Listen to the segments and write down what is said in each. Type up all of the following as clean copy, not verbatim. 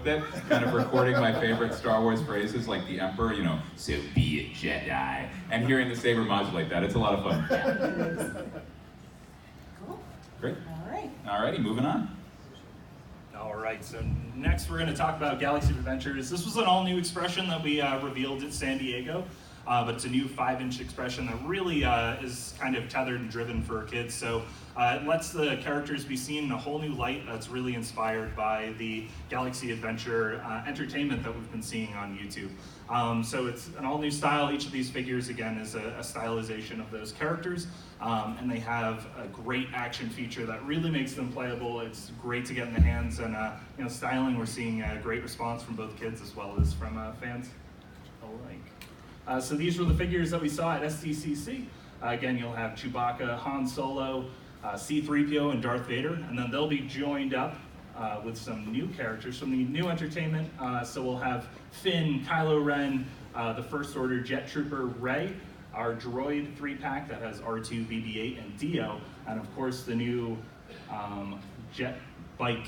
with it, kind of recording my favorite Star Wars phrases like the Emperor, you know, so be it Jedi, and hearing the saber modulate that. It's a lot of fun. Cool. Great. All right. Alrighty, moving on. All right, so next we're going to talk about Galaxy of Adventures. This was an all-new expression that we revealed at San Diego, but it's a new 5-inch expression that really is kind of tethered and driven for kids. So it lets the characters be seen in a whole new light that's really inspired by the Galaxy Adventure entertainment that we've been seeing on YouTube. So it's an all-new style. Each of these figures, again, is a stylization of those characters, and they have a great action feature that really makes them playable. It's great to get in the hands, and you know, styling, we're seeing a great response from both kids as well as from fans alike. So these were the figures that we saw at SDCC. Again, you'll have Chewbacca, Han Solo, C-3PO, and Darth Vader, and then they'll be joined up with some new characters from the new entertainment. So we'll have Finn, Kylo Ren, the First Order Jet Trooper Rey, our droid 3-pack that has R2, BB-8, and Dio, and of course the new jet bike.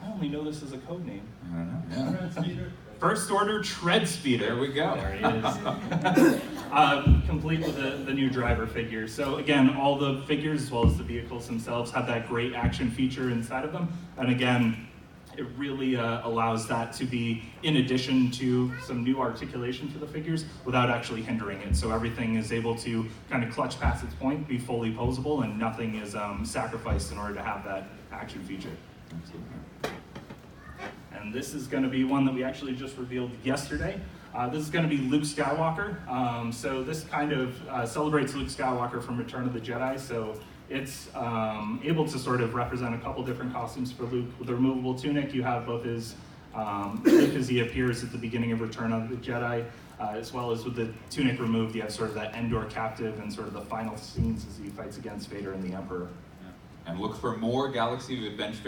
I only know this as a code name. I don't know. Yeah. First Order Tread Speeder. There we go. There he is. Complete with the new driver figure. So again, all the figures as well as the vehicles themselves have that great action feature inside of them. And again, it really allows that to be in addition to some new articulation for the figures without actually hindering it. So everything is able to kind of clutch past its point, be fully posable, and nothing is sacrificed in order to have that action feature. Absolutely. And this is going to be one that we actually just revealed yesterday. This is going to be Luke Skywalker. So this kind of celebrates Luke Skywalker from Return of the Jedi. So it's able to sort of represent a couple different costumes for Luke. With the removable tunic, you have both his Luke as he appears at the beginning of Return of the Jedi, as well as with the tunic removed, you have sort of that Endor captive and sort of the final scenes as he fights against Vader and the Emperor. And look for more Galaxy of Adventure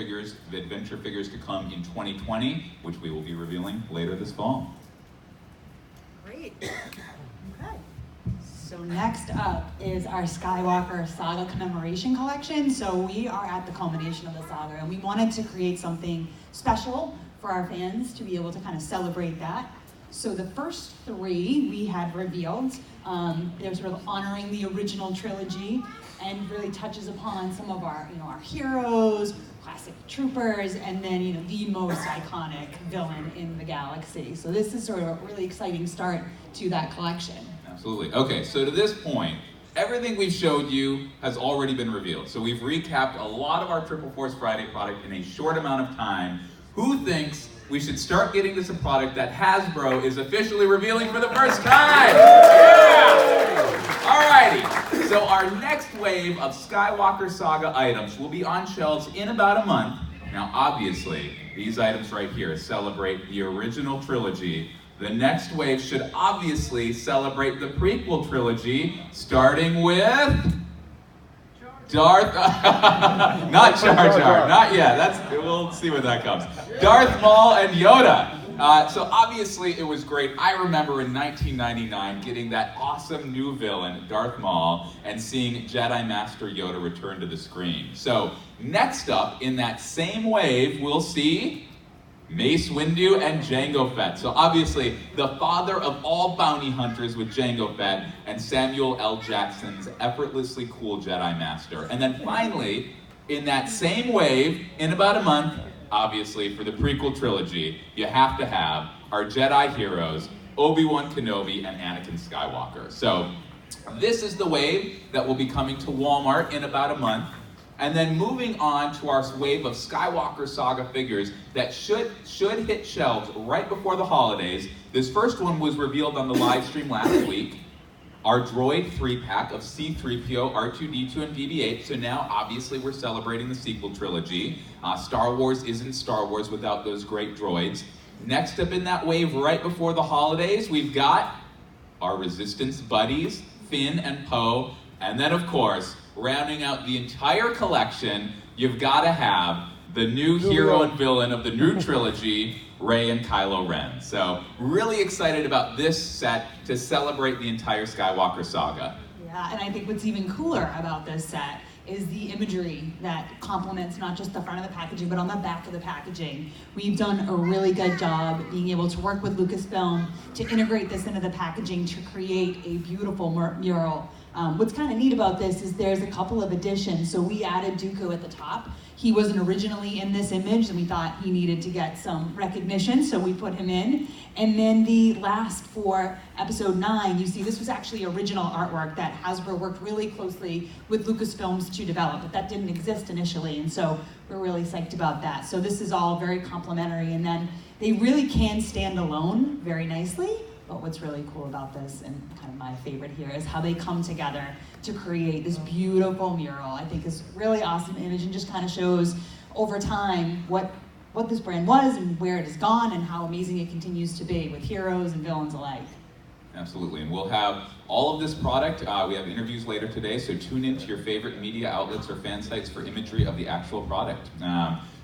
figures to come in 2020, which we will be revealing later this fall. Great. Okay. So next up is our Skywalker Saga Commemoration Collection. So we are at the culmination of the saga, and we wanted to create something special for our fans to be able to kind of celebrate that. So the first 3 we had revealed. They're sort of honoring the original trilogy and really touches upon some of our, our heroes, classic troopers, and then, the most iconic villain in the galaxy. So this is sort of a really exciting start to that collection. Absolutely. Okay, so to this point, everything we've showed you has already been revealed. So we've recapped a lot of our Triple Force Friday product in a short amount of time. Who thinks we should start getting this a product that Hasbro is officially revealing for the first time? Yeah! Alrighty, so our next wave of Skywalker Saga items will be on shelves in about a month. Now obviously, these items right here celebrate the original trilogy. The next wave should obviously celebrate the prequel trilogy, starting with Darth, not Jar Jar, not yet. We'll see where that comes. Darth Maul and Yoda. So obviously it was great. I remember in 1999 getting that awesome new villain, Darth Maul, and seeing Jedi Master Yoda return to the screen. So next up in that same wave, we'll see Mace Windu and Jango Fett. So obviously the father of all bounty hunters with Jango Fett and Samuel L. Jackson's effortlessly cool Jedi Master. And then finally, in that same wave, in about a month, obviously for the prequel trilogy, you have to have our Jedi heroes, Obi-Wan Kenobi and Anakin Skywalker. So this is the wave that will be coming to Walmart in about a month. And then moving on to our wave of Skywalker Saga figures that should hit shelves right before the holidays. This first one was revealed on the live stream last week. Our droid 3-pack of C-3PO, R2-D2, and BB-8. So now, obviously, we're celebrating the sequel trilogy. Star Wars isn't Star Wars without those great droids. Next up in that wave right before the holidays, we've got our Resistance buddies, Finn and Poe. And then, of course, rounding out the entire collection, you've got to have the new hero and villain of the new trilogy, Rey and Kylo Ren. So really excited about this set to celebrate the entire Skywalker saga. Yeah, and I think what's even cooler about this set is the imagery that complements not just the front of the packaging, but on the back of the packaging. We've done a really good job being able to work with Lucasfilm to integrate this into the packaging to create a beautiful mural. What's kind of neat about this is there's a couple of additions. So we added Dooku at the top. He wasn't originally in this image, and we thought he needed to get some recognition, so we put him in. And then the last for episode 9, you see this was actually original artwork that Hasbro worked really closely with Lucasfilms to develop, but that didn't exist initially, and so we're really psyched about that. So this is all very complimentary, and then they really can stand alone very nicely. But what's really cool about this, and kind of my favorite here, is how they come together to create this beautiful mural. I think is really awesome image and just kind of shows over time what this brand was and where it has gone and how amazing it continues to be with heroes and villains alike. Absolutely, and we'll have all of this product. We have interviews later today, so tune into your favorite media outlets or fan sites for imagery of the actual product.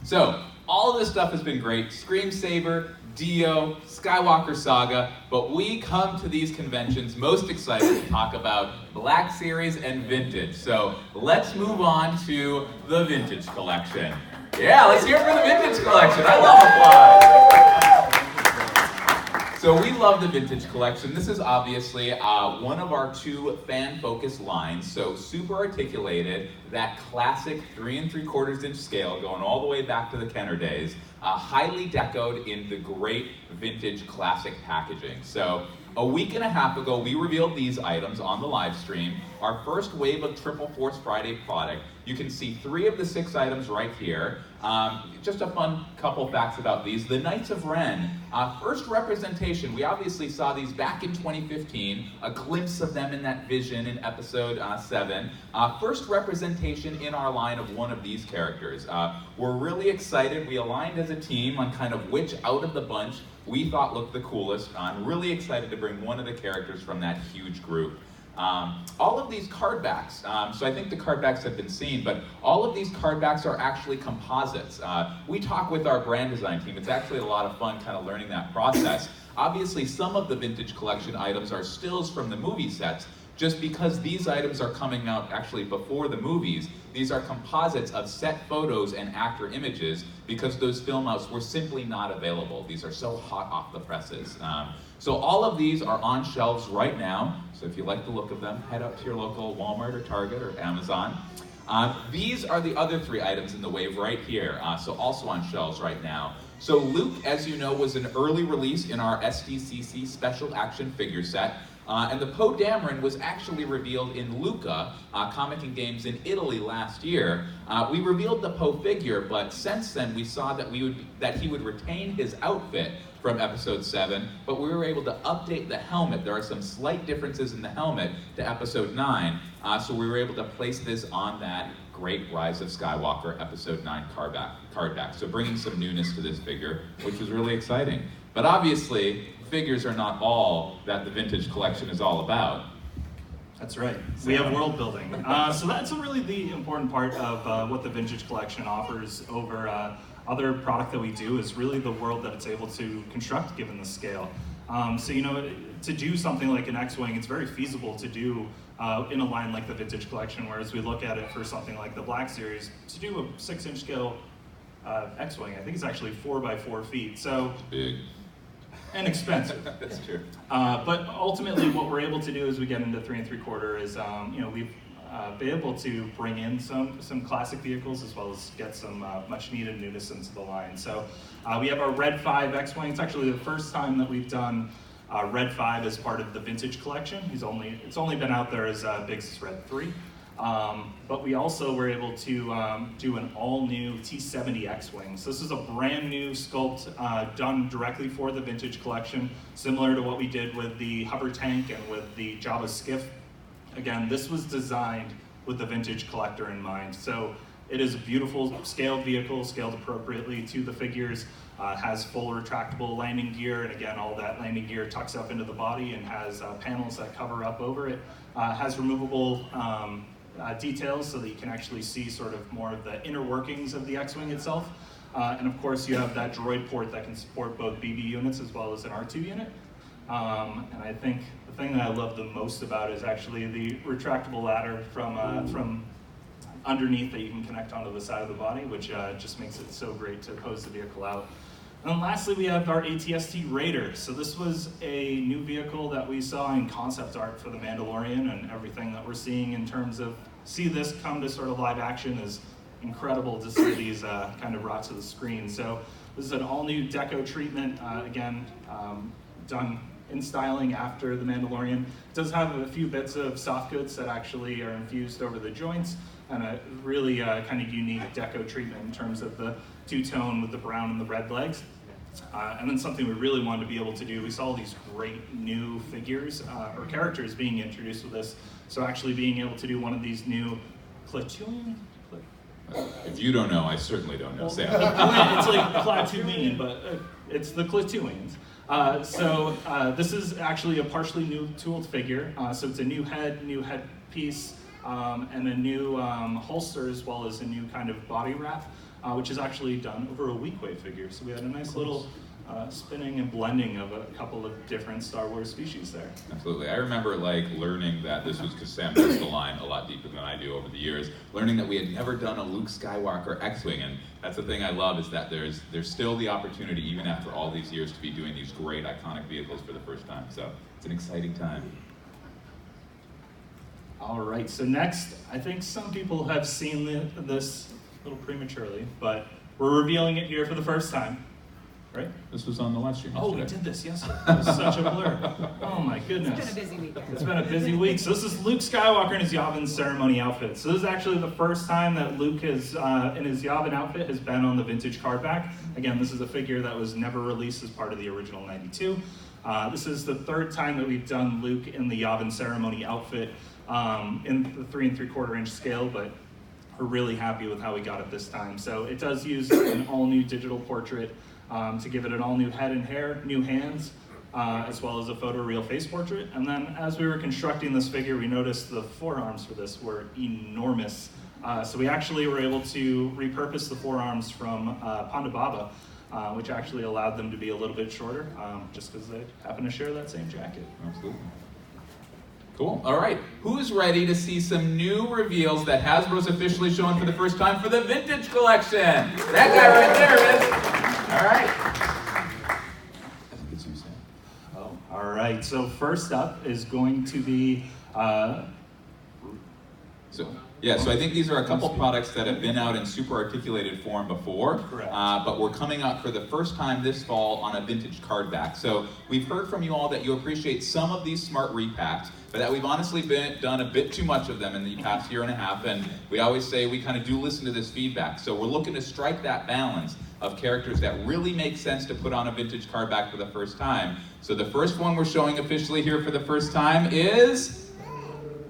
So all of this stuff has been great. Screensaver, Dio, Skywalker Saga, but we come to these conventions most excited to talk about Black Series and Vintage. So let's move on to the Vintage Collection. Yeah, let's hear it for the Vintage Collection. I love applause. So we love the Vintage Collection. This is obviously one of our 2 fan-focused lines. So super articulated, that classic 3 3/4 inch scale going all the way back to the Kenner days. Highly decoed in the great vintage classic packaging. So a week and a half ago, we revealed these items on the live stream. Our first wave of Triple Force Friday product. You can see 3 of the 6 items right here. Just a fun couple facts about these. The Knights of Ren, first representation. We obviously saw these back in 2015, a glimpse of them in that vision in episode 7. First representation in our line of one of these characters. We're really excited. We aligned as a team on kind of which out of the bunch we thought looked the coolest. I'm really excited to bring one of the characters from that huge group. All of these card backs, so I think the card backs have been seen, but all of these card backs are actually composites. We talk with our brand design team. It's actually a lot of fun kind of learning that process. Obviously, some of the Vintage Collection items are stills from the movie sets. Just because these items are coming out actually before the movies, these are composites of set photos and actor images because those film outs were simply not available. These are so hot off the presses. So all of these are on shelves right now. So if you like the look of them, head out to your local Walmart or Target or Amazon. These are the other 3 items in the wave right here, so also on shelves right now. So Luke, as you know, was an early release in our SDCC Special Action figure set. And the Poe Dameron was actually revealed in Lucca, Comic and Games in Italy last year. We revealed the Poe figure, but since then we saw that he would retain his outfit from episode 7, but we were able to update the helmet. There are some slight differences in the helmet to episode 9, so we were able to place this on that great Rise of Skywalker episode 9 card back. So bringing some newness to this figure, which was really exciting. But obviously, figures are not all that the Vintage Collection is all about. That's right. We have world building. So that's really the important part of what the Vintage Collection offers over other product that we do is really the world that it's able to construct given the scale. So to do something like an X-Wing, it's very feasible to do in a line like the Vintage Collection, whereas we look at it for something like the Black Series, to do a 6-inch scale X-Wing, I think it's actually 4 by 4 feet. So big. And expensive. That's true. But ultimately, what we're able to do as we get into 3 3/4 is, we've been able to bring in some classic vehicles as well as get some much needed newness into the line. So we have our Red 5 X-Wing. It's actually the first time that we've done Red 5 as part of the Vintage Collection. It's only been out there as Biggs' Red 3. But we also were able to do an all-new T-70 X-Wing. So this is a brand new sculpt done directly for the Vintage Collection, similar to what we did with the hover tank and with the Jabba skiff. Again, this was designed with the Vintage Collector in mind. So it is a beautiful scaled vehicle, scaled appropriately to the figures, has full retractable landing gear, and again, all that landing gear tucks up into the body and has panels that cover up over it. Has removable details so that you can actually see sort of more of the inner workings of the X-Wing itself. And of course you have that droid port that can support both BB units as well as an R2 unit. And I think the thing that I love the most about it is actually the retractable ladder from underneath that you can connect onto the side of the body, which just makes it so great to pose the vehicle out. And then lastly, we have our ATST Raider. So this was a new vehicle that we saw in concept art for The Mandalorian, and everything that we're seeing in terms of see this come to sort of live action is incredible to see these kind of brought to the screen. So this is an all-new deco treatment, again, done in styling after The Mandalorian. It does have a few bits of soft goods that actually are infused over the joints, and a really kind of unique deco treatment in terms of the two-tone with the brown and the red legs. And then something we really wanted to be able to do, we saw all these great new figures or characters being introduced with this. So actually being able to do one of these new Clatoon? If you don't know, I certainly don't know, Sam. It's like Clatoon, but it's the Clatoons. So this is actually a partially new tooled figure. So it's a new head piece, and a new holster, as well as a new kind of body wrap, which is actually done over a Weequay figure. So we had a nice little spinning and blending of a couple of different Star Wars species there. Absolutely. I remember like learning that this was, because Sam knows the line a lot deeper than I do over the years, learning that we had never done a Luke Skywalker X-Wing, and that's the thing I love, is that there's still the opportunity, even after all these years, to be doing these great iconic vehicles for the first time. So it's an exciting time. All right, so next, I think some people have seen this a little prematurely, but we're revealing it here for the first time. Right? This was on the live stream. Oh, we did this, yes. It was such a blur. Oh my goodness. It's been a busy week. It's been a busy week. So this is Luke Skywalker in his Yavin ceremony outfit. So this is actually the first time that Luke is, in his Yavin outfit, has been on the vintage card back. Again, this is a figure that was never released as part of the original 92. This is the third time that we've done Luke in the Yavin ceremony outfit in the 3 3/4 inch scale, but we're really happy with how we got it this time. So it does use an all-new digital portrait to give it an all-new head and hair, new hands, as well as a photoreal face portrait. And then as we were constructing this figure, we noticed the forearms for this were enormous. So we actually were able to repurpose the forearms from Ponda Baba, which actually allowed them to be a little bit shorter, just because they happen to share that same jacket. Absolutely. Cool. All right. Who's ready to see some new reveals that Hasbro's officially showing for the first time for the vintage collection? That guy right there is. All right. I think it's you, Sam. Oh, all right. So first up is going to be. So I think these are a couple products that have been out in super articulated form before. Correct. But we're coming out for the first time this fall on a vintage card back. So we've heard from you all that you appreciate some of these smart repacks, but that we've honestly done a bit too much of them in the past year and a half. And we always say we kind of do listen to this feedback. So we're looking to strike that balance of characters that really make sense to put on a vintage card back for the first time. So the first one we're showing officially here for the first time is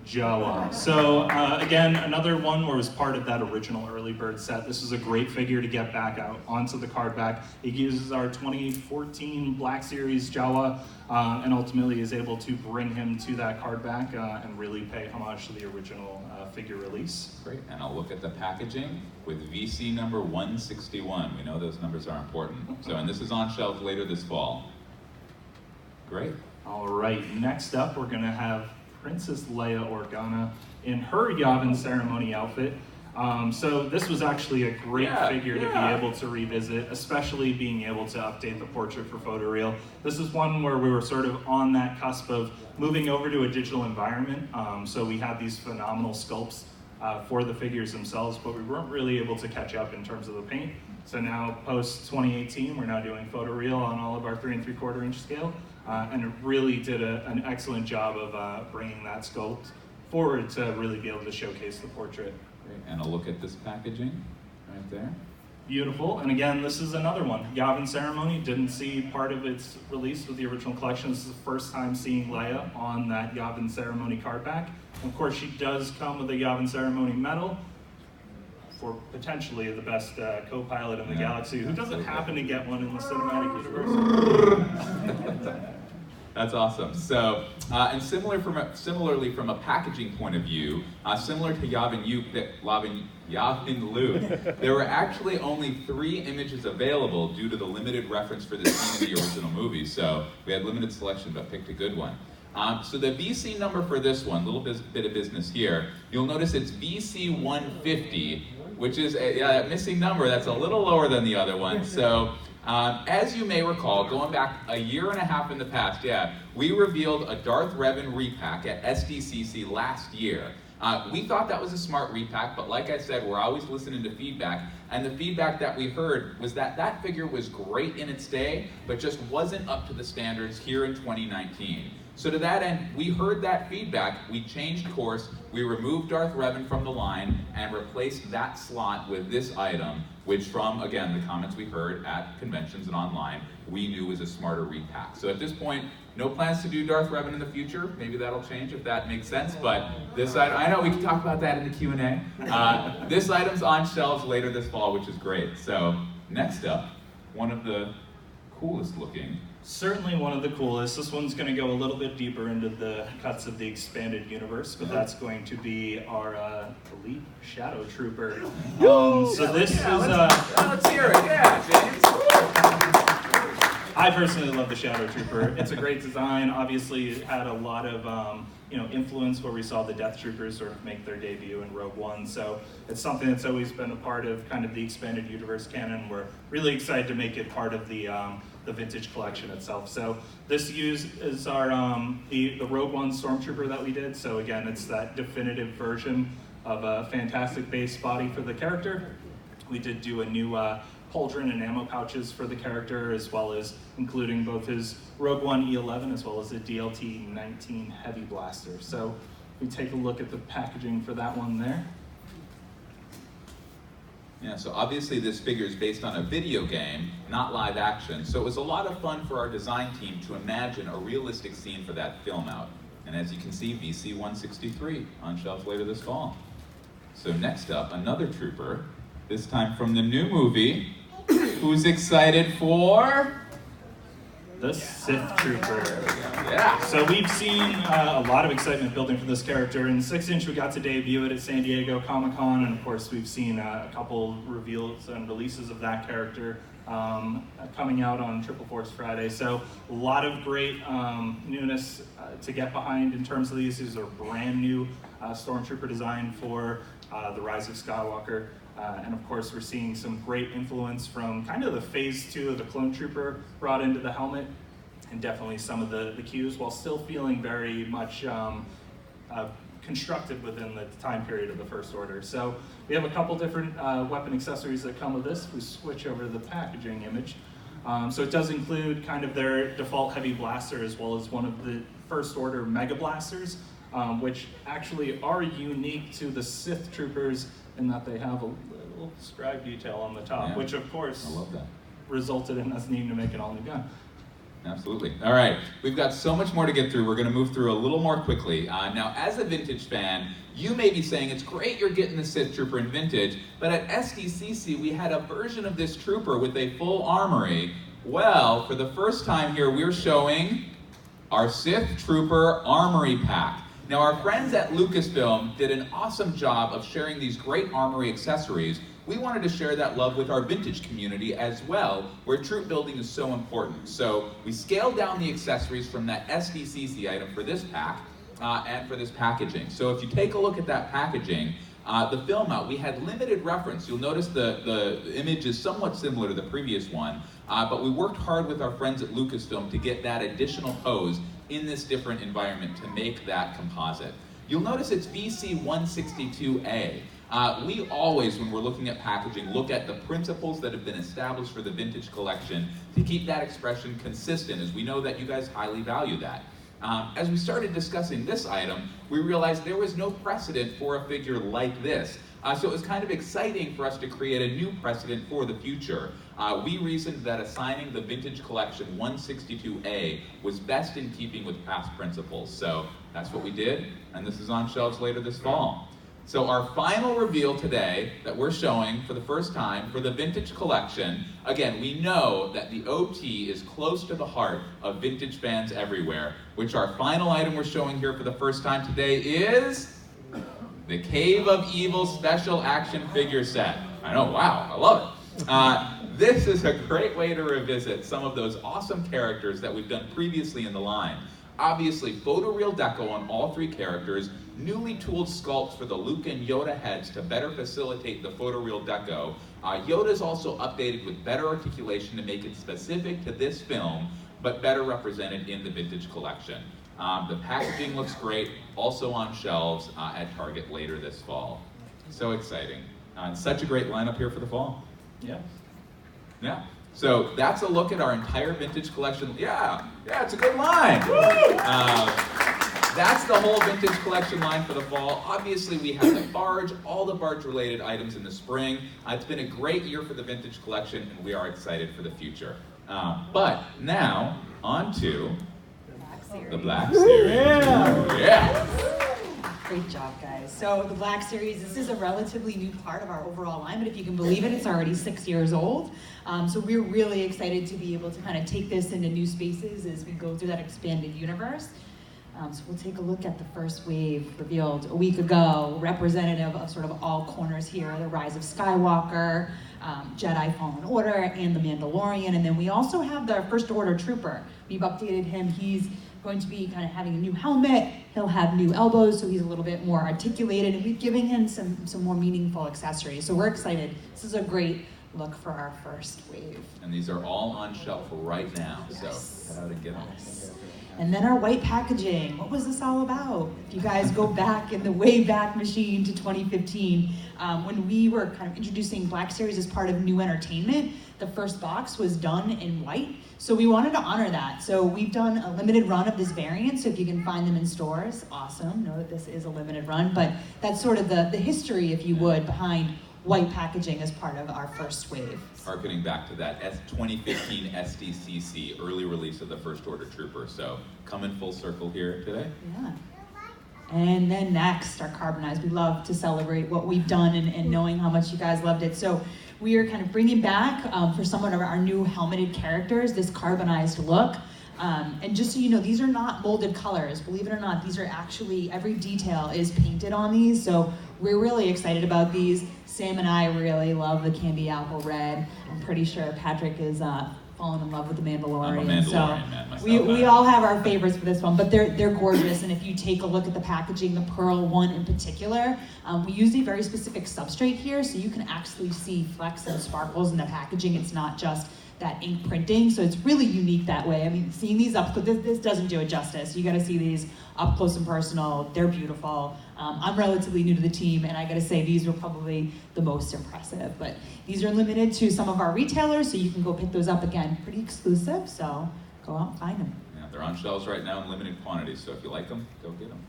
Jawa. So again, another one where it was part of that original early bird set. This is a great figure to get back out onto the card back. It uses our 2014 Black Series Jawa, and ultimately is able to bring him to that card back and really pay homage to the original figure release. great. And I'll look at the packaging with VC number 161. We know those numbers are important. So, and this is on shelf later this fall. Great. All right, next up we're gonna have Princess Leia Organa in her Yavin ceremony outfit. So this was actually a great figure to be able to revisit, especially being able to update the portrait for photoreal. This is one where we were sort of on that cusp of moving over to a digital environment. So we had these phenomenal sculpts for the figures themselves, but we weren't really able to catch up in terms of the paint. So now, post 2018, we're now doing photoreal on all of our 3 3/4 inch scale. And it really did an excellent job of bringing that sculpt forward to really be able to showcase the portrait. Great. And a look at this packaging right there. Beautiful, and again, this is another one. Yavin Ceremony didn't see part of its release with the original collection. This is the first time seeing Leia on that Yavin Ceremony card back. Of course, she does come with a Yavin Ceremony medal for potentially the best co-pilot in the galaxy, who doesn't happen to get one in the cinematic universe. That's awesome. So, and similarly from a packaging point of view, similar to Yavin Luke, there were actually only 3 images available due to the limited reference for this scene in the original movie. So we had limited selection, but picked a good one. So the VC number for this one, little bit of business here, you'll notice it's VC 150, which is a missing number that's a little lower than the other one. So as you may recall, going back a year and a half in the past, we revealed a Darth Revan repack at SDCC last year. We thought that was a smart repack, but like I said, we're always listening to feedback, and the feedback that we heard was that that figure was great in its day, but just wasn't up to the standards here in 2019. So to that end, we heard that feedback, we changed course, we removed Darth Revan from the line, and replaced that slot with this item, which from, again, the comments we heard at conventions and online, we knew was a smarter repack. So at this point, no plans to do Darth Revan in the future. Maybe that'll change if that makes sense, but this item, I know we can talk about that in the Q&A. This item's on shelves later this fall, which is great. So next up, one of the coolest looking. Certainly one of the coolest. This one's going to go a little bit deeper into the cuts of the expanded universe, but that's going to be our elite Shadow Trooper. So this is... let's hear it, yeah, James. I personally love the Shadow Trooper. It's a great design. Obviously, it had a lot of influence where we saw the Death Troopers sort of make their debut in Rogue One. So it's something that's always been a part of kind of the expanded universe canon. We're really excited to make it part of the vintage collection itself. So this is our the Rogue One Stormtrooper that we did. So again, it's that definitive version of a fantastic base body for the character. We did do a new pauldron and ammo pouches for the character, as well as including both his Rogue One E11 as well as the DLT-19 Heavy Blaster. So we take a look at the packaging for that one there. Yeah, so obviously this figure is based on a video game, not live action. So it was a lot of fun for our design team to imagine a realistic scene for that film out. And as you can see, VC 163 on shelves later this fall. So next up, another trooper, this time from the new movie. Who's excited for? The Sith Trooper. Yeah. So we've seen a lot of excitement building for this character. In 6-inch, we got to debut it at San Diego Comic-Con, and of course we've seen a couple reveals and releases of that character coming out on Triple Force Friday. So a lot of great newness to get behind in terms of these. These are brand new Stormtrooper design for the Rise of Skywalker. And of course, we're seeing some great influence from kind of the phase 2 of the Clone Trooper brought into the helmet, and definitely some of the cues, while still feeling very much constructed within the time period of the First Order. So we have a couple different weapon accessories that come with this. We switch over to the packaging image. So it does include kind of their default heavy blaster, as well as one of the First Order Mega Blasters, which actually are unique to the Sith Troopers in that they have a little scribe detail on the top, which of course I love that. Resulted in us needing to make an all-new gun. Absolutely. All right, we've got so much more to get through. We're going to move through a little more quickly. Now, as a vintage fan, you may be saying, it's great you're getting the Sith Trooper in vintage, but at SDCC, we had a version of this trooper with a full armory. Well, for the first time here, we're showing our Sith Trooper Armory Pack. Now, our friends at Lucasfilm did an awesome job of sharing these great armory accessories. We wanted to share that love with our vintage community as well, where troop building is so important. So we scaled down the accessories from that SDCC item for this pack and for this packaging. So if you take a look at that packaging, the film out, we had limited reference. You'll notice the image is somewhat similar to the previous one, but we worked hard with our friends at Lucasfilm to get that additional pose in this different environment to make that composite. You'll notice it's VC 162A. We always, when we're looking at packaging, look at the principles that have been established for the vintage collection to keep that expression consistent, as we know that you guys highly value that. As we started discussing this item, we realized there was no precedent for a figure like this. So it was kind of exciting for us to create a new precedent for the future. We reasoned that assigning the vintage collection 162A was best in keeping with past principles. So that's what we did, and this is on shelves later this fall. So our final reveal today that we're showing for the first time for the vintage collection, again, we know that the OT is close to the heart of vintage fans everywhere, which our final item we're showing here for the first time today is the Cave of Evil Special Action Figure Set. I know, wow, I love it. This is a great way to revisit some of those awesome characters that we've done previously in the line. Obviously, photoreal deco on all 3 characters, newly tooled sculpts for the Luke and Yoda heads to better facilitate the photoreal deco. Yoda's also updated with better articulation to make it specific to this film, but better represented in the vintage collection. The packaging looks great, also on shelves at Target later this fall. So exciting. And such a great lineup here for the fall. Yeah. Yeah. So that's a look at our entire vintage collection. Yeah, it's a good line. That's the whole vintage collection line for the fall. Obviously, we have the barge, all the barge-related items in the spring. It's been a great year for the vintage collection, and we are excited for the future. But now, on to the Black Series. Yeah. Great job, guys. So the Black Series, this is a relatively new part of our overall line, but if you can believe it, it's already 6 years old. So we're really excited to be able to kind of take this into new spaces as we go through that expanded universe. So we'll take a look at the first wave revealed a week ago, representative of sort of all corners here, the rise of Skywalker, Jedi Fallen Order, and the Mandalorian. And then we also have the First Order Trooper. We've updated him. He's going to be kind of having a new helmet. He'll have new elbows, so he's a little bit more articulated, and we've given him some more meaningful accessories. So we're excited. This is a great look for our first wave. And these are all on shelf right now, Yes. so head out and get them. Yes. And then our white packaging. What was this all about? If you guys go back in the way back machine to 2015, when we were kind of introducing Black Series as part of new entertainment, the first box was done in white. So we wanted to honor that. So we've done a limited run of this variant, so if you can find them in stores, awesome. Know that this is a limited run, but that's sort of the history, if you would, behind white packaging as part of our first wave. Harkening back to that 2015 SDCC, early release of the First Order Trooper. So coming full circle here today. Yeah. And then next, our carbonized. We love to celebrate what we've done and knowing how much you guys loved it. So we are kind of bringing back, for some of our new helmeted characters, this carbonized look. And just so you know, these are not molded colors. Believe it or not, these are actually, every detail is painted on these. So we're really excited about these. Sam and I really love the candy apple red. I'm pretty sure Patrick is fallen in love with the Mandalorian. I'm a Mandalorian so man myself. we all have our favorites for this one, but they're gorgeous. And if you take a look at the packaging, the pearl one in particular, we use a very specific substrate here, so you can actually see flecks and sparkles in the packaging. It's not just that ink printing, so it's really unique that way. I mean, seeing these up close, this doesn't do it justice. You got to see these up close and personal. They're beautiful. I'm relatively new to the team, and I got to say these were probably the most impressive. But these are limited to some of our retailers, so you can go pick those up again. Pretty exclusive, so go out and find them. Yeah, they're on shelves right now in limited quantities, so if you like them, go get them.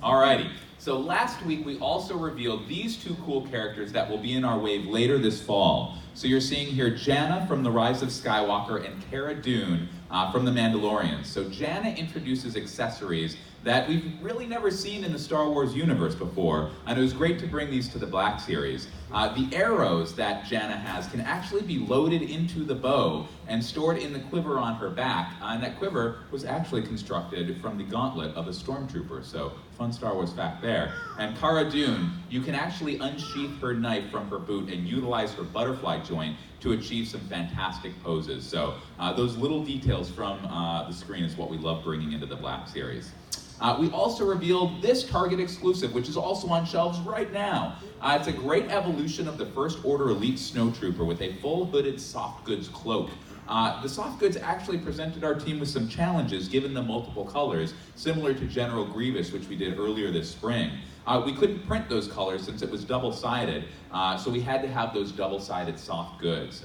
Alrighty, so last week we also revealed these 2 cool characters that will be in our wave later this fall. So you're seeing here Janna from The Rise of Skywalker and Cara Dune from The Mandalorian. So Janna introduces accessories that we've really never seen in the Star Wars universe before, and it was great to bring these to the Black Series. The arrows that Janna has can actually be loaded into the bow and stored in the quiver on her back, and that quiver was actually constructed from the gauntlet of a stormtrooper, so fun Star Wars fact there. And Cara Dune, you can actually unsheath her knife from her boot and utilize her butterfly joint to achieve some fantastic poses. So those little details from the screen is what we love bringing into the Black Series. We also revealed this Target exclusive, which is also on shelves right now. It's a great evolution of the First Order Elite Snowtrooper with a full hooded soft goods cloak. The soft goods actually presented our team with some challenges given the multiple colors, similar to General Grievous, which we did earlier this spring. We couldn't print those colors since it was double-sided, so we had to have those double-sided soft goods.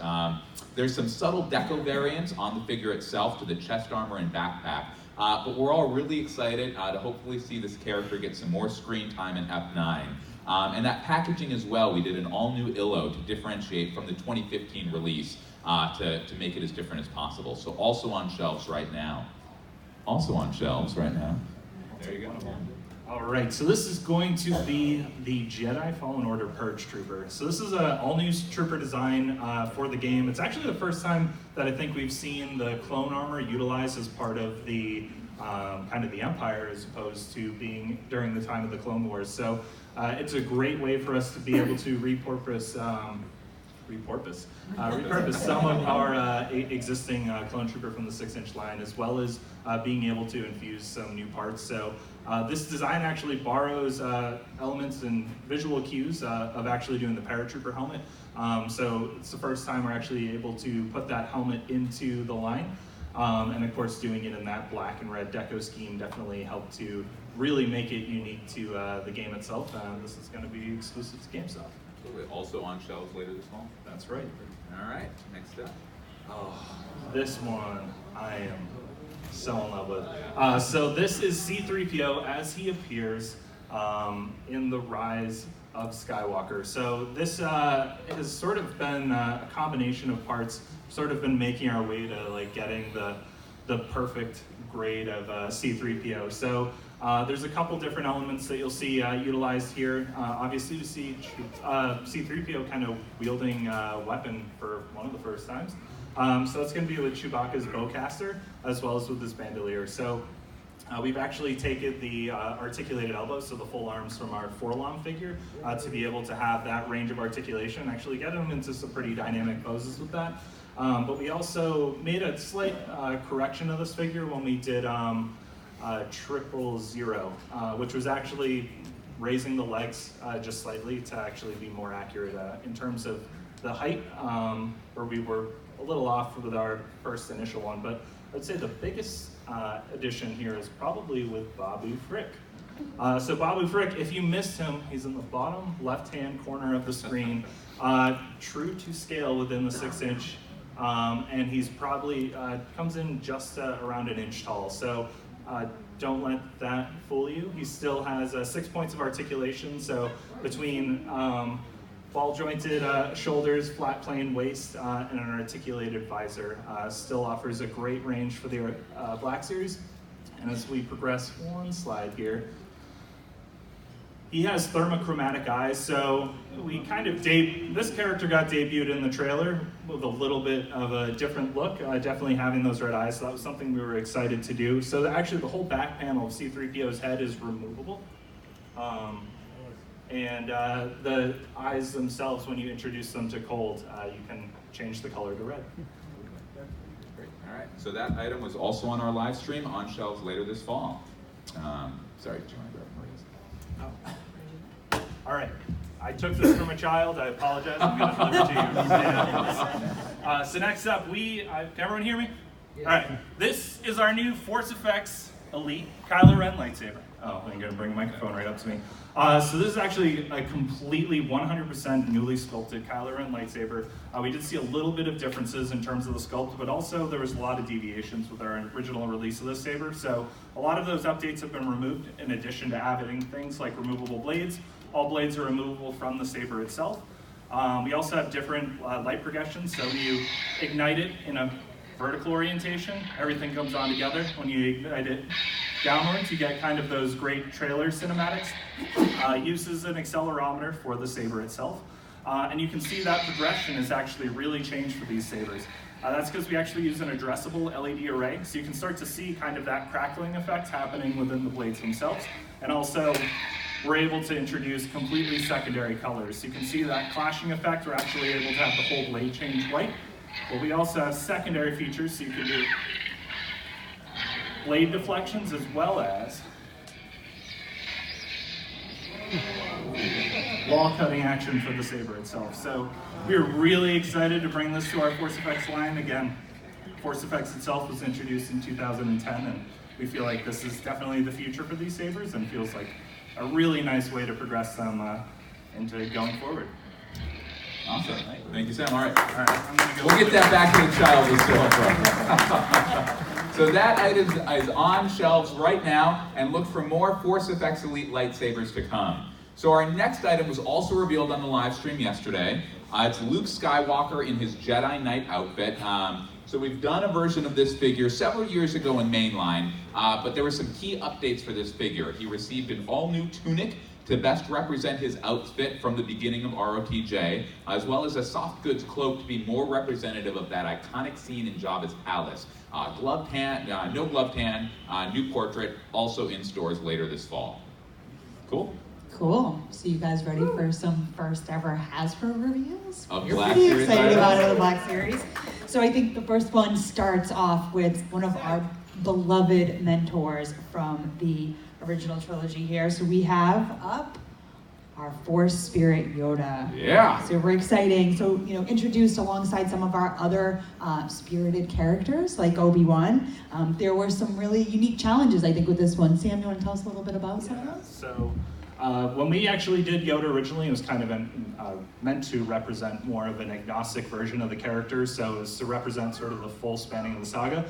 There's some subtle deco variants on the figure itself to the chest armor and backpack, but we're all really excited to hopefully see this character get some more screen time in F9. And that packaging as well, we did an all-new illo to differentiate from the 2015 release to make it as different as possible. So also on shelves right now. Also on shelves right now. There you go. All right, so this is going to be the Jedi Fallen Order Purge Trooper. So this is an all-new trooper design for the game. It's actually the first time that I think we've seen the clone armor utilized as part of the kind of the Empire, as opposed to being during the time of the Clone Wars. So it's a great way for us to be able to repurpose repurpose some of our existing clone trooper from the 6-inch line, as well as being able to infuse some new parts. So this design actually borrows elements and visual cues of actually doing the paratrooper helmet. So it's the first time we're actually able to put that helmet into the line. And of course, doing it in that black and red deco scheme definitely helped to really make it unique to the game itself. This is going to be exclusive to GameStop. Also on shelves later this fall. That's right. All right, next up. Oh, this one I am so in love with. So this is C-3PO as he appears in the Rise of Skywalker. So this has sort of been a combination of parts, sort of been making our way to like getting the perfect grade of C-3PO. So there's a couple different elements that you'll see utilized here. Obviously you see C-3PO kind of wielding a weapon for one of the first times. So that's going to be with Chewbacca's bowcaster, as well as with his bandolier. So we've actually taken the articulated elbows, so the full arms from our Forlom figure, to be able to have that range of articulation, actually get him into some pretty dynamic poses with that. But we also made a slight correction of this figure when we did 000, which was actually raising the legs just slightly to actually be more accurate in terms of the height, where we were a little off with our first initial one. But I'd say the biggest addition here is probably with Babu Frick. So Babu Frick, if you missed him, he's in the bottom left-hand corner of the screen, true to scale within the 6-inch, and he's probably comes in just around an inch tall. So don't let that fool you. He still has 6 points of articulation, so between ball-jointed shoulders, flat plane waist, and an articulated visor. Still offers a great range for the Black Series. And as we progress one slide here, he has thermochromatic eyes, so we kind of this character got debuted in the trailer with a little bit of a different look, definitely having those red eyes, so that was something we were excited to do. So actually the whole back panel of C-3PO's head is removable. And the eyes themselves, when you introduce them to cold, you can change the color to red. Great. All right. So that item was also on our live stream, on shelves later this fall. Sorry, do you want to grab Maria's? Oh. All right. I took this from a child. I apologize. I'm going to deliver to you. So next up, can everyone hear me? Yeah. All right. This is our new Force Effects Elite Kylo Ren lightsaber. Oh, I'm going to bring the microphone right up to me. So this is actually a completely 100% newly sculpted Kylo Ren lightsaber. We did see a little bit of differences in terms of the sculpt, but also there was a lot of deviations with our original release of this saber. So a lot of those updates have been removed, in addition to adding things like removable blades. All blades are removable from the saber itself. We also have different light progressions. So when you ignite it in a vertical orientation, everything comes on together. When you ignite it downwards, you get kind of those great trailer cinematics. Uses an accelerometer for the saber itself. And you can see that progression has actually really changed for these sabers. That's because we actually use an addressable LED array, so you can start to see kind of that crackling effect happening within the blades themselves. And also, we're able to introduce completely secondary colors. So you can see that clashing effect. We're actually able to have the whole blade change white. But we also have secondary features, so you can do blade deflections as well as wall cutting action for the saber itself. So we're really excited to bring this to our Force Effects line. Again, Force Effects itself was introduced in 2010, and we feel like this is definitely the future for these sabers and feels like a really nice way to progress them into going forward. Awesome. Thank you, Sam. All right. We'll get that back to the child as well. So that item is on shelves right now, and look for more Force Effects Elite lightsabers to come. So our next item was also revealed on the live stream yesterday. It's Luke Skywalker in his Jedi Knight outfit. So we've done a version of this figure several years ago in Mainline, but there were some key updates for this figure. He received an all-new tunic to best represent his outfit from the beginning of ROTJ, as well as a soft goods cloak to be more representative of that iconic scene in Jabba's palace. Gloved hand, no gloved hand, new portrait, also in stores later this fall. Cool? Cool. So you guys ready for some first ever Hasbro reveals? Of You're Black pretty Series excited about items? it, the Black Series. So I think the first one starts off with one of our beloved mentors from the original trilogy here. So we have up our Force Spirit Yoda. Yeah. Super exciting. So, introduced alongside some of our other spirited characters like Obi-Wan. There were some really unique challenges, I think, with this one. Sam, you want to tell us a little bit about some of those? So when we actually did Yoda originally, it was kind of meant to represent more of an agnostic version of the character, so it was to represent sort of the full spanning of the saga.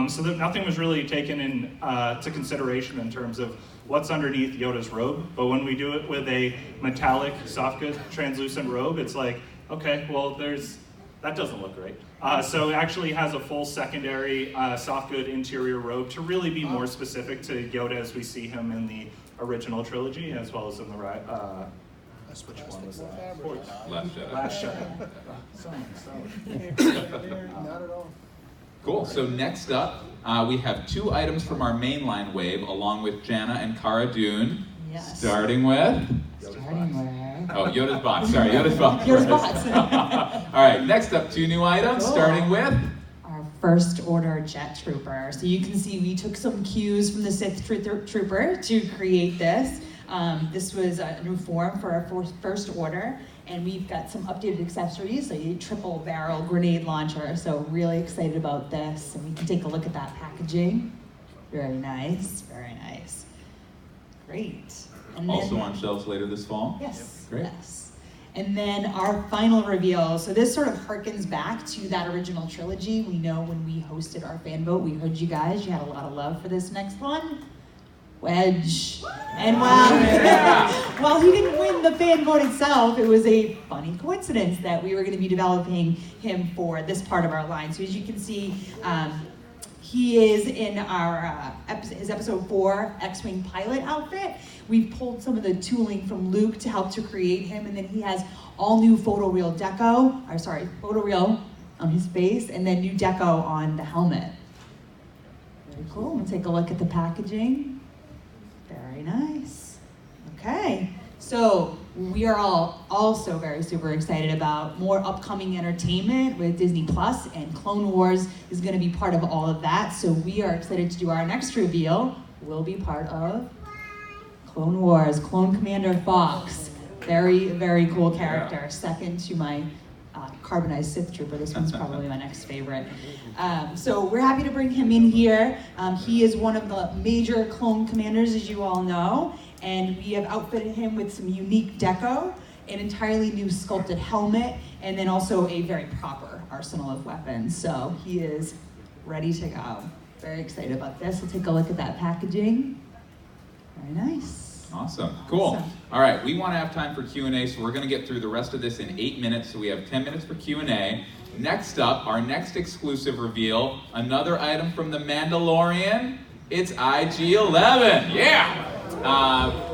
So that nothing was really taken into consideration in terms of what's underneath Yoda's robe, but when we do it with a metallic, softgoods, translucent robe, it's like, okay, well, that doesn't look right. So it actually has a full secondary softgood interior robe to really be more specific to Yoda as we see him in the original trilogy, as well as in the which one was that? Last Jedi. Last Jedi. Not at all. Cool. So next up, we have 2 items from our mainline wave, along with Jana and Cara Dune. Yes. Starting with. Oh, Yoda's box. Sorry, Yoda's box. Yoda's first. box. All right. Next up, 2 new items. Cool. Starting with. Our First Order Jet Trooper. So you can see we took some cues from the Sith Trooper to create this. This was a new form for our First Order, and we've got some updated accessories, so a triple barrel grenade launcher. So really excited about this, and we can take a look at that packaging. Very nice, very nice. Great. And Also then- on shelves later this fall. Yes. Great. Yes. And then our final reveal. So this sort of harkens back to that original trilogy. We know when we hosted our fan vote, we heard you guys. You had a lot of love for this next one. Wedge. And while he didn't win the fan vote itself, it was a funny coincidence that we were going to be developing him for this part of our line. So as you can see, he is in our his episode 4 X-Wing pilot outfit. We've pulled some of the tooling from Luke to help to create him, and then he has all new photoreal on his face, and then new deco on the helmet. Very cool. We'll take a look at the packaging. Very nice. Okay, so we are all also very super excited about more upcoming entertainment with Disney Plus, and Clone Wars is going to be part of all of that. So we are excited to do our next reveal. Will be part of Clone Wars, Clone Commander Fox. Very, very cool character. Second to my carbonized Sith Trooper. This one's probably my next favorite. So we're happy to bring him in here. He is one of the major clone commanders, as you all know, and we have outfitted him with some unique deco, an entirely new sculpted helmet, and then also a very proper arsenal of weapons. So he is ready to go. Very excited about this. We'll take a look at that packaging. Very nice. Awesome. Cool. Awesome. All right, we want to have time for Q&A, so we're going to get through the rest of this in 8 minutes, so we have 10 minutes for Q&A. Next up, our next exclusive reveal, another item from The Mandalorian. It's IG-11. Yeah!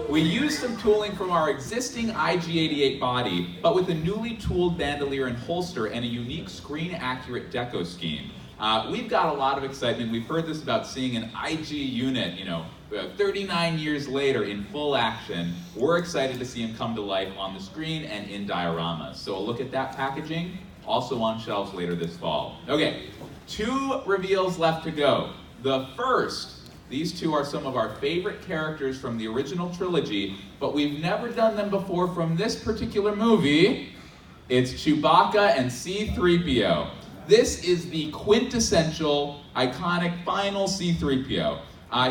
We used some tooling from our existing IG-88 body, but with a newly tooled bandolier and holster and a unique screen-accurate deco scheme. We've got a lot of excitement. We've heard this about seeing an IG unit, 39 years later in full action. We're excited to see him come to life on the screen and in dioramas. So a look at that packaging, also on shelves later this fall. Okay, 2 reveals left to go. The first, these 2 are some of our favorite characters from the original trilogy, but we've never done them before from this particular movie. It's Chewbacca and C-3PO. This is the quintessential, iconic, final C-3PO.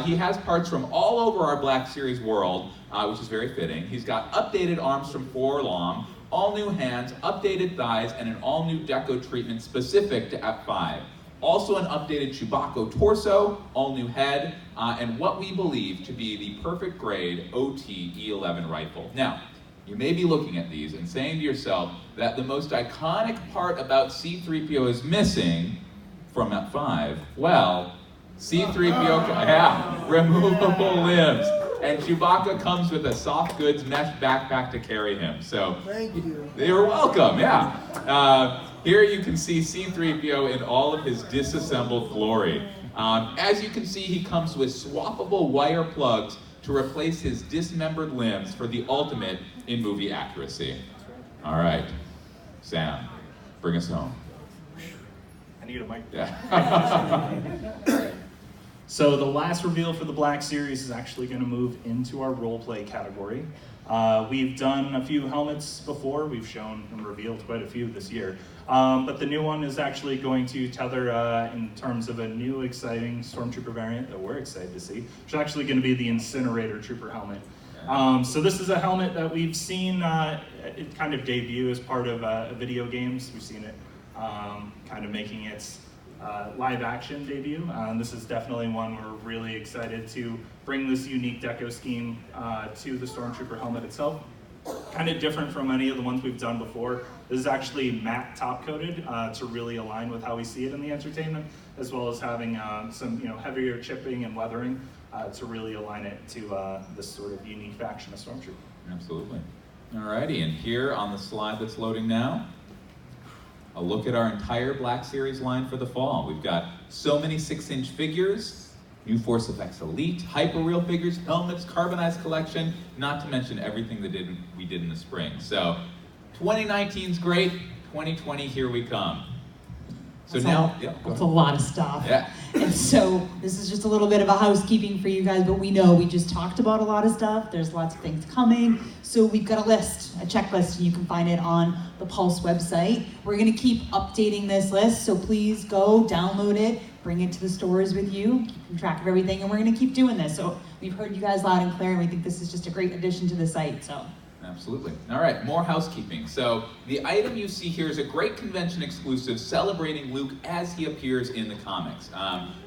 He has parts from all over our Black Series world, which is very fitting. He's got updated arms from 4-LOM, all new hands, updated thighs, and an all-new deco treatment specific to F5. Also an updated Chewbacca torso, all new head, and what we believe to be the perfect grade OT E11 rifle. Now, you may be looking at these and saying to yourself that the most iconic part about C-3PO is missing from F5. Well, C-3PO, removable limbs. And Chewbacca comes with a soft goods mesh backpack to carry him. So, Thank you. You're welcome, yeah. Here you can see C-3PO in all of his disassembled glory. As you can see, he comes with swappable wire plugs to replace his dismembered limbs for the ultimate in movie accuracy. All right, Sam, bring us home. I need a mic. Yeah. So the last reveal for the Black Series is actually going to move into our roleplay category. We've done a few helmets before. We've shown and revealed quite a few this year. But the new one is actually going to tether in terms of a new exciting Stormtrooper variant that we're excited to see, which is actually going to be the Incinerator Trooper helmet. So this is a helmet that we've seen it kind of debut as part of video games. We've seen it kind of making its live action debut. This is definitely one we're really excited to bring this unique deco scheme to the Stormtrooper helmet itself. Kind of different from any of the ones we've done before. This is actually matte top coated to really align with how we see it in the entertainment, as well as having some heavier chipping and weathering to really align it to this sort of unique faction of Stormtrooper. Absolutely. Alrighty, and here on the slide that's loading now, a look at our entire Black Series line for the fall. We've got so many 6-inch figures, new Force FX Elite, hyper-real figures, helmets, carbonized collection, not to mention everything that we did in the spring. So 2019's great, 2020, here we come. So That's a lot of stuff. Yeah. And so this is just a little bit of a housekeeping for you guys, but we know we just talked about a lot of stuff. There's lots of things coming. So we've got a list, a checklist, and you can find it on the Pulse website. We're gonna keep updating this list, so please go download it, bring it to the stores with you, keep track of everything, and we're gonna keep doing this. So we've heard you guys loud and clear, and we think this is just a great addition to the site, so. Absolutely. All right, more housekeeping. So the item you see here is a great convention exclusive celebrating Luke as he appears in the comics.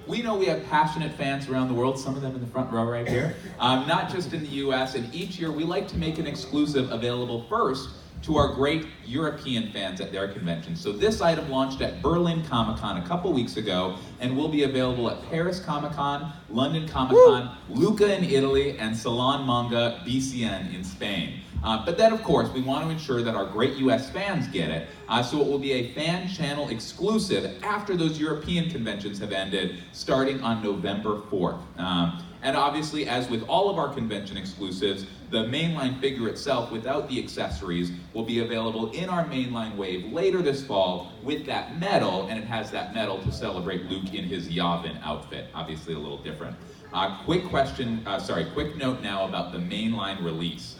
We know we have passionate fans around the world, some of them in the front row right here, not just in the US, and each year we like to make an exclusive available first to our great European fans at their convention. So this item launched at Berlin Comic-Con a couple weeks ago and will be available at Paris Comic-Con, London Comic-Con, Lucca in Italy, and Salon Manga BCN in Spain. But then, of course, we want to ensure that our great US fans get it, so it will be a fan channel exclusive after those European conventions have ended, starting on November 4th. And obviously, as with all of our convention exclusives, the mainline figure itself, without the accessories, will be available in our mainline wave later this fall with that medal, and it has that medal to celebrate Luke in his Yavin outfit, obviously a little different. Quick note now about the mainline release.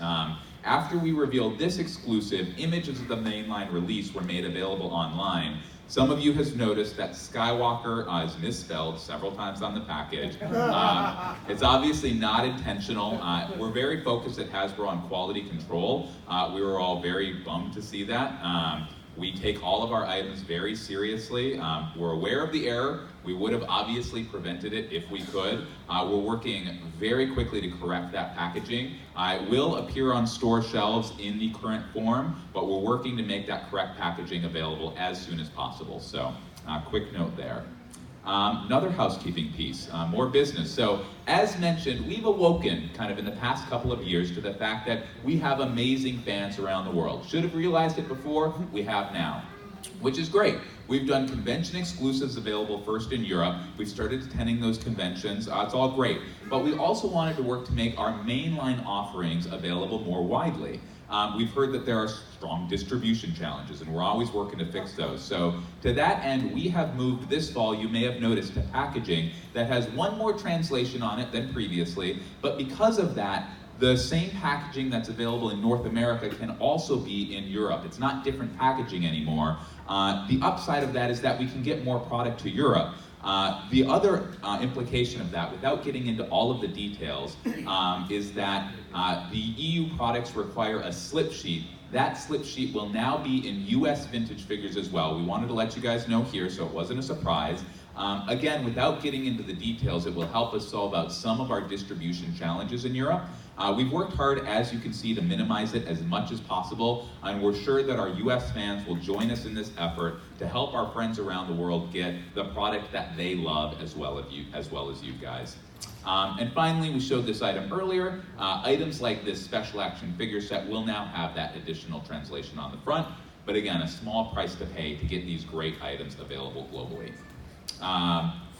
After we revealed this exclusive, images of the mainline release were made available online. Some of you has noticed that Skywalker is misspelled several times on the package. It's obviously not intentional. We're very focused at Hasbro on quality control. We were all very bummed to see that. We take all of our items very seriously. We're aware of the error. We would have obviously prevented it if we could. We're working very quickly to correct that packaging. It will appear on store shelves in the current form, but we're working to make that correct packaging available as soon as possible. So, quick note there. Another housekeeping piece, more business. So, as mentioned, we've awoken kind of in the past couple of years to the fact that we have amazing fans around the world. Should have realized it before, we have now, which is great. We've done convention exclusives available first in Europe. We've started attending those conventions. It's all great. But we also wanted to work to make our mainline offerings available more widely. We've heard that there are strong distribution challenges, and we're always working to fix those. So to that end, we have moved this fall, you may have noticed, to packaging that has one more translation on it than previously, but because of that, the same packaging that's available in North America can also be in Europe. It's not different packaging anymore. The upside of that is that we can get more product to Europe. The other implication of that, without getting into all of the details, is that the EU products require a slip sheet. That slip sheet will now be in US vintage figures as well. We wanted to let you guys know here so it wasn't a surprise. Again, without getting into the details, it will help us solve out some of our distribution challenges in Europe. We've worked hard, as you can see, to minimize it as much as possible, and we're sure that our US fans will join us in this effort to help our friends around the world get the product that they love as well as you guys. And finally, we showed this item earlier. Items like this special action figure set will now have that additional translation on the front, but again, a small price to pay to get these great items available globally.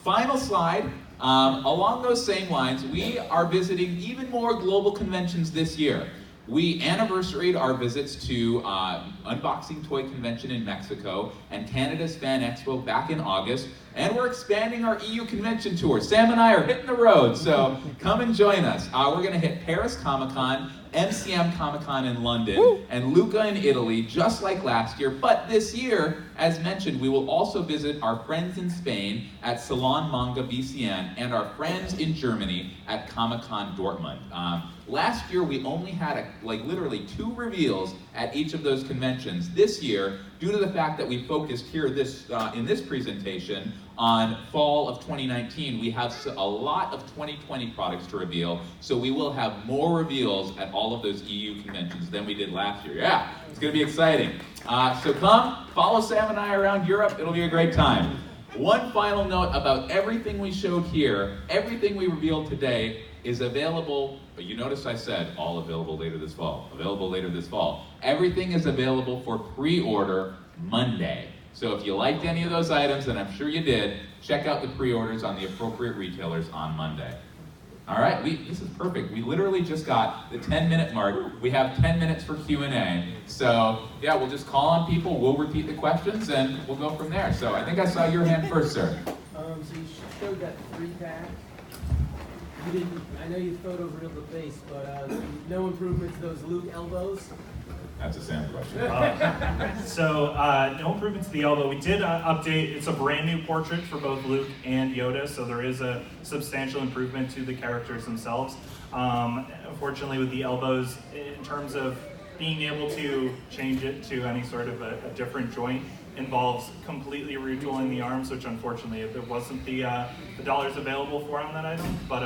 final slide. Along those same lines, we are visiting even more global conventions this year. We anniversaried our visits to Unboxing Toy Convention in Mexico and Canada's Fan Expo back in August, and we're expanding our EU convention tour. Sam and I are hitting the road, so come and join us. We're gonna hit Paris Comic-Con, MCM Comic-Con in London, and Lucca in Italy, just like last year. But this year, as mentioned, we will also visit our friends in Spain at Salon Manga BCN and our friends in Germany at Comic-Con Dortmund. Last year, we only had literally 2 reveals at each of those conventions. This year, due to the fact that we focused here in this presentation on fall of 2019, we have a lot of 2020 products to reveal, so we will have more reveals at all of those EU conventions than we did last year. Yeah, it's gonna be exciting. So come, follow Sam and I around Europe, it'll be a great time. One final note about everything we showed here, everything we revealed today is available, but you notice I said all available later this fall, available later this fall. Everything is available for pre-order Monday. So if you liked any of those items, and I'm sure you did, check out the pre-orders on the appropriate retailers on Monday. All right, this is perfect. We literally just got the 10-minute mark. We have 10 minutes for Q&A. So yeah, we'll just call on people, we'll repeat the questions, and we'll go from there. So I think I saw your hand first, sir. So you showed that 3-pack. You didn't, I know you photoreeled the face, but no improvements to those Luke elbows? That's a Sam question. No improvements to the elbow. We did update, it's a brand new portrait for both Luke and Yoda, so there is a substantial improvement to the characters themselves. Unfortunately with the elbows, in terms of being able to change it to any sort of a different joint, involves completely retooling the arms, which unfortunately there wasn't the dollars available for on that item. But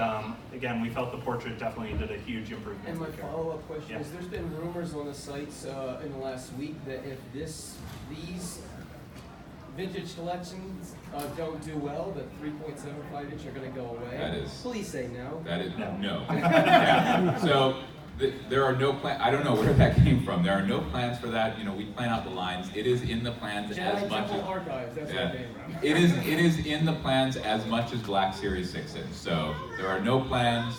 again, we felt the portrait definitely did a huge improvement. And my follow-up question is, there's been rumors on the sites in the last week that if these vintage collections don't do well, that 3.75 inch are going to go away. That is. Please say no. That is no. Yeah. So there are no plans. I don't know where that came from. There are no plans for that. You know, we plan out the lines. It is in the plans as much as Archives. That's yeah, what it came from. it is in the plans as much as Black Series 6 is. So there are no plans.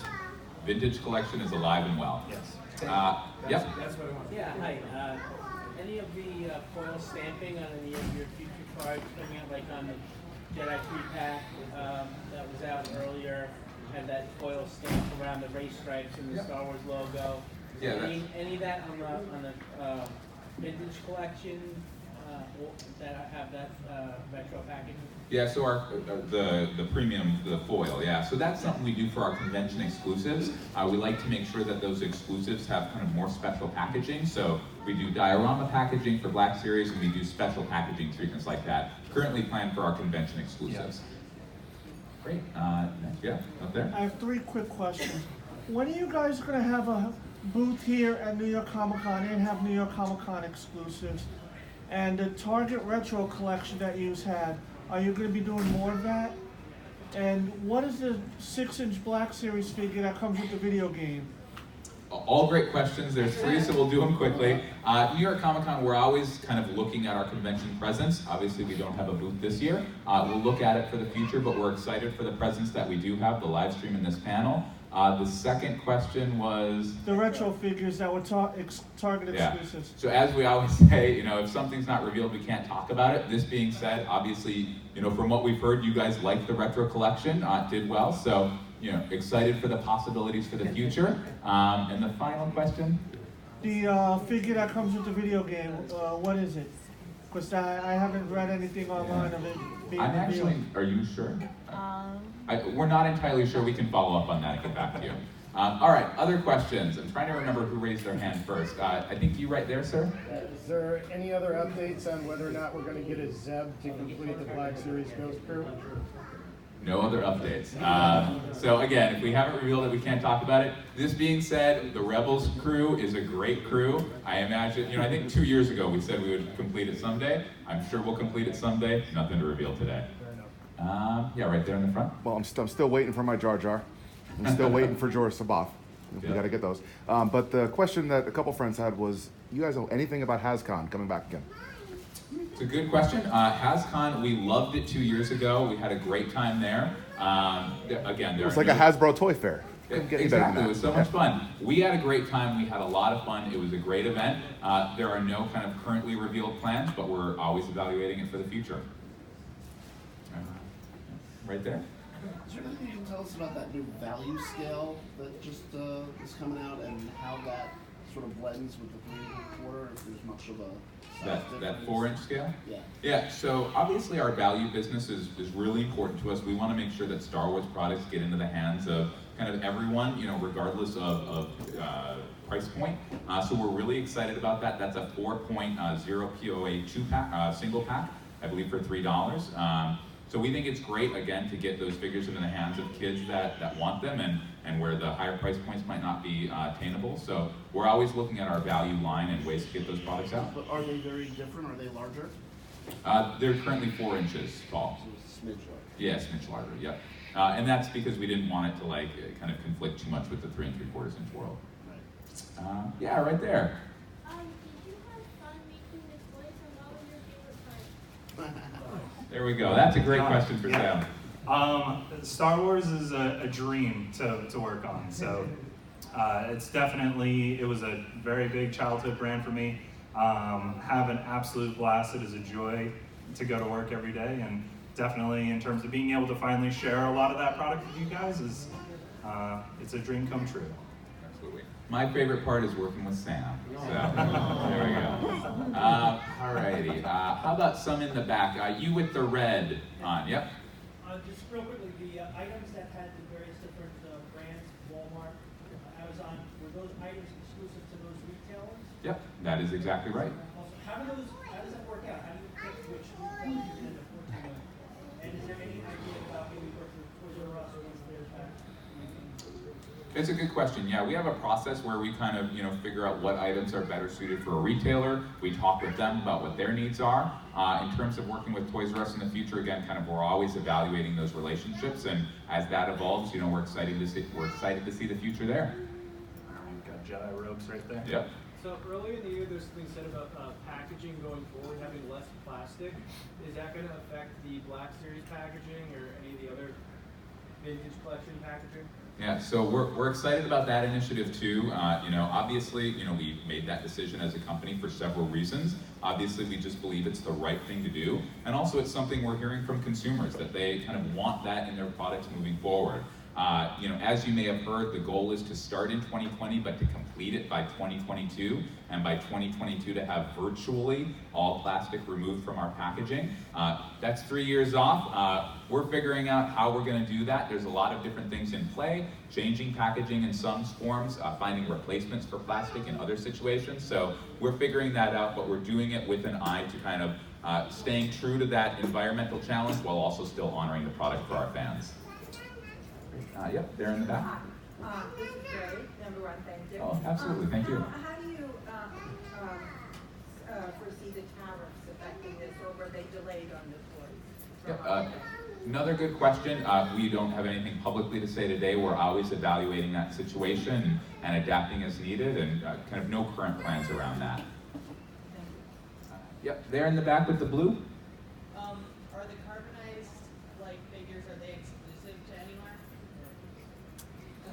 Vintage collection is alive and well. Yes. Yep. That's what I want. Yeah, hi. Any of the foil stamping on any of your future cards coming out, like on the Jedi 3-pack that was out earlier, had that foil stamp around the race stripes and the Star Wars logo? Yeah, any of that on the vintage collection that have that retro packaging? Yeah, so the premium, the foil, yeah. So that's something we do for our convention exclusives. We like to make sure that those exclusives have kind of more special packaging. So we do diorama packaging for Black Series, and we do special packaging treatments like that. Currently planned for our convention exclusives. Yeah. Great. Next, yeah, up there. I have 3 quick questions. When are you guys going to have a booth here at New York Comic Con and have New York Comic Con exclusives? And the Target Retro collection that you've had, are you going to be doing more of that? And what is the 6-inch Black Series figure that comes with the video game? All great questions. There's 3, so we'll do them quickly. New York Comic Con, we're always kind of looking at our convention presence. Obviously, we don't have a booth this year. We'll look at it for the future, but we're excited for the presence that we do have, the live stream in this panel. The second question was? The retro figures that were Target exclusives. So as we always say, you know, if something's not revealed, we can't talk about it. This being said, obviously, you know, from what we've heard, you guys like the retro collection, did well. So, you know, excited for the possibilities for the future. And the final question? The figure that comes with the video game, what is it? Because I haven't read anything online of it being I'm revealed. actually, are you sure? We're not entirely sure. We can follow up on that and get back to you. All right, other questions. I'm trying to remember who raised their hand first. I think you right there, sir. Is there any other updates on whether or not we're going to get a Zeb to complete the Black Series Ghost Crew? No other updates. So again, if we haven't revealed it, we can't talk about it. This being said, the Rebels crew is a great crew. I imagine, you know, I think 2 years ago we said we would complete it someday. I'm sure we'll complete it someday. Nothing to reveal today. Yeah, right there in the front. Well, I'm still waiting for my Jar Jar. I'm still waiting for Jorah Sabath. We got to get those. But the question that a couple friends had was, you guys know anything about HasCon coming back again? It's a good question. HasCon, we loved it 2 years ago. We had a great time there. Again, It was like a Hasbro toy fair. Exactly, it was so much fun. We had a great time, we had a lot of fun, it was a great event. There are no kind of currently revealed plans, but we're always evaluating it for the future. Right there. Is there anything you can tell us about that new value scale that just is coming out and how that sort of blends with the 3.25, if there's much of a That 4-inch scale? Yeah. Yeah, so obviously our value business is really important to us. We want to make sure that Star Wars products get into the hands of kind of everyone, you know, regardless of price point. So we're really excited about that. That's a 4.0 POA 2-pack, single pack, I believe for $3. So we think it's great, again, to get those figures into the hands of kids that want them and where the higher price points might not be attainable. So we're always looking at our value line and ways to get those products out. But are they very different? Are they larger? They're currently 4 inches tall. So smidge larger. Yeah, smidge larger, yep. And that's because we didn't want it to like kind of conflict too much with the 3 3/4-inch world. Right. Yeah, right there. Did you have fun making this voice and what was your favorite part? There we go. That's a great question for Sam. Star Wars is a dream to work on. So it's definitely, it was a very big childhood brand for me. Have an absolute blast. It is a joy to go to work every day. And definitely in terms of being able to finally share a lot of that product with you guys is, it's a dream come true. Absolutely. My favorite part is working with Sam. So there we go. Alrighty. How about some in the back? You with the red on. Yep. Just real quickly, the items that had the various different brands, Walmart, Amazon, were those items exclusive to those retailers? Yep. That is exactly right. Also, how does that work out? How do you pick which retailers you're going to end up working with? And is there any idea about maybe working with Toys R Us once they're back? It's a good question. Yeah, we have a process where we kind of, figure out what items are better suited for a retailer. We talk with them about what their needs are. In terms of working with Toys R Us in the future, again, kind of we're always evaluating those relationships, and as that evolves, we're excited to see the future there. Got Jedi robes right there. Yep. So earlier in the year, there's something said about packaging going forward, having less plastic. Is that going to affect the Black Series packaging or any of the other vintage collection packaging? Yeah, so we're excited about that initiative too. Obviously, we made that decision as a company for several reasons. Obviously, we just believe it's the right thing to do, and also it's something we're hearing from consumers that they kind of want that in their products moving forward. As you may have heard, the goal is to start in 2020, but to complete it by 2022, and by 2022 to have virtually all plastic removed from our packaging. That's 3 years off. We're figuring out how we're going to do that. There's a lot of different things in play, changing packaging in some forms, finding replacements for plastic in other situations. So we're figuring that out, but we're doing it with an eye to kind of staying true to that environmental challenge while also still honoring the product for our fans. Yep, there in the back. This is great. Number one, thank you. Oh, absolutely, thank you. How do you foresee the tariffs affecting this, or were they delayed on the toys? Yep, another good question. We don't have anything publicly to say today. We're always evaluating that situation and adapting as needed, and kind of no current plans around that. Yep, there in the back with the blue. Are the carbonized figures, are they exclusive to anywhere?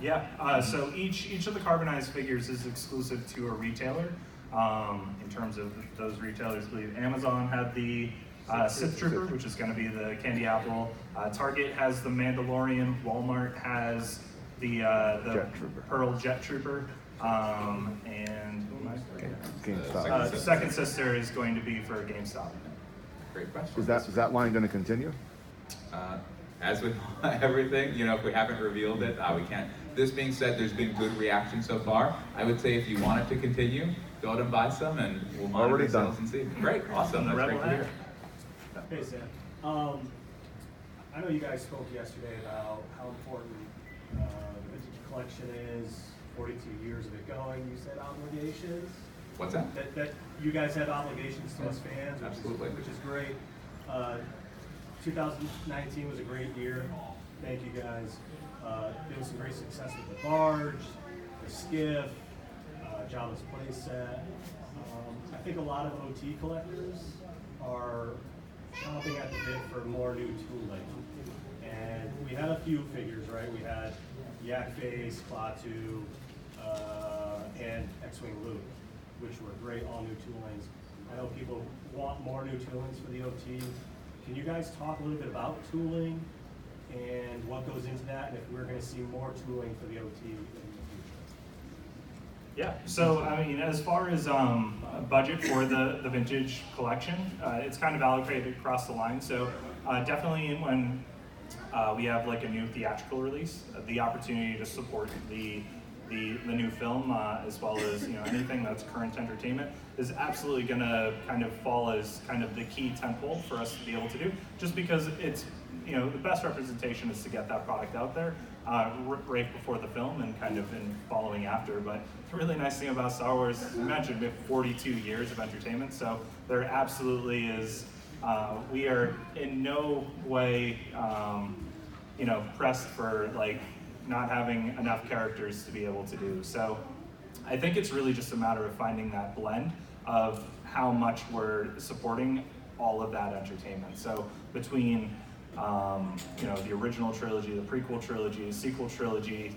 Yeah, so each of the carbonized figures is exclusive to a retailer. In terms of those retailers, I believe Amazon had the Sith Trooper, which is going to be the candy apple. Target has the Mandalorian. Walmart has the Pearl Jet Trooper. And who am I? GameStop. Second Sister is going to be for GameStop. Great question. Is that line going to continue? As with everything, if we haven't revealed it, we can't. This being said, there's been good reaction so far. I would say if you want it to continue, go out and buy some, and we'll monitor sales and see. Great, awesome, that's great to hear. Hey Sam, I know you guys spoke yesterday about how important the vintage collection is. 42 years of it going. You said obligations. What's that? That you guys have obligations to us fans, which is great. 2019 was a great year. Thank you guys. There was some great success with the barge, the skiff, Java's playset. I think a lot of OT collectors are chomping at the bit for more new tooling. And we had a few figures, right? We had Yak Face, Klaatu, and X-Wing Luke, which were great, all new toolings. I know people want more new toolings for the OT. Can you guys talk a little bit about tooling and what goes into that, and if we're going to see more tooling for the OT in the future? Yeah, so I mean, as far as a budget for the vintage collection, it's kind of allocated across the line. So definitely when we have like a new theatrical release, the opportunity to support the new film, as well as anything that's current entertainment, is absolutely going to kind of fall as kind of the key tentpole for us to be able to do. Just because it's the best representation is to get that product out there right before the film and kind of in following after. But the really nice thing about Star Wars, as I mentioned, we have 42 years of entertainment, so there absolutely is. We are in no way pressed for like not having enough characters to be able to do. So I think it's really just a matter of finding that blend of how much we're supporting all of that entertainment. So between the original trilogy, the prequel trilogy, sequel trilogy,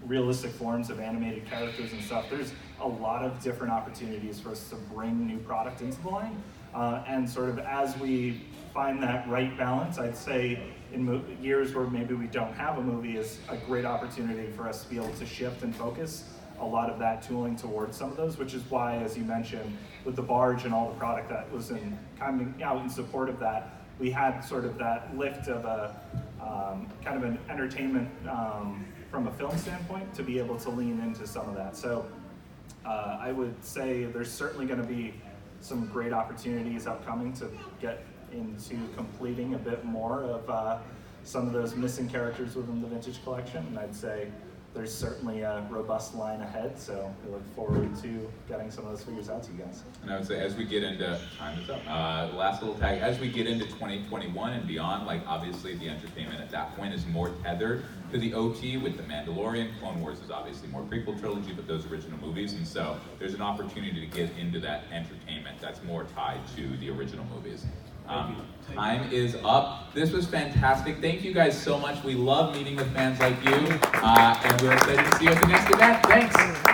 realistic forms of animated characters and stuff, there's a lot of different opportunities for us to bring new product into the line. And sort of as we find that right balance, I'd say in years where maybe we don't have a movie is a great opportunity for us to be able to shift and focus a lot of that tooling towards some of those, which is why, as you mentioned, with the barge and all the product that was coming out in support of that, we had sort of that lift of a kind of an entertainment from a film standpoint to be able to lean into some of that. So I would say there's certainly going to be some great opportunities upcoming to get into completing a bit more of some of those missing characters within the vintage collection, and I'd say there's certainly a robust line ahead, so we look forward to getting some of those figures out to you guys. And I would say as we get into, time is up, last little tag, as we get into 2021 and beyond, like obviously the entertainment at that point is more tethered to the OT with The Mandalorian. Clone Wars is obviously more prequel trilogy, but those original movies, and so there's an opportunity to get into that entertainment that's more tied to the original movies. Time is up. This was fantastic. Thank you guys so much. We love meeting with fans like you, and we're excited to see you at the next event. Thanks.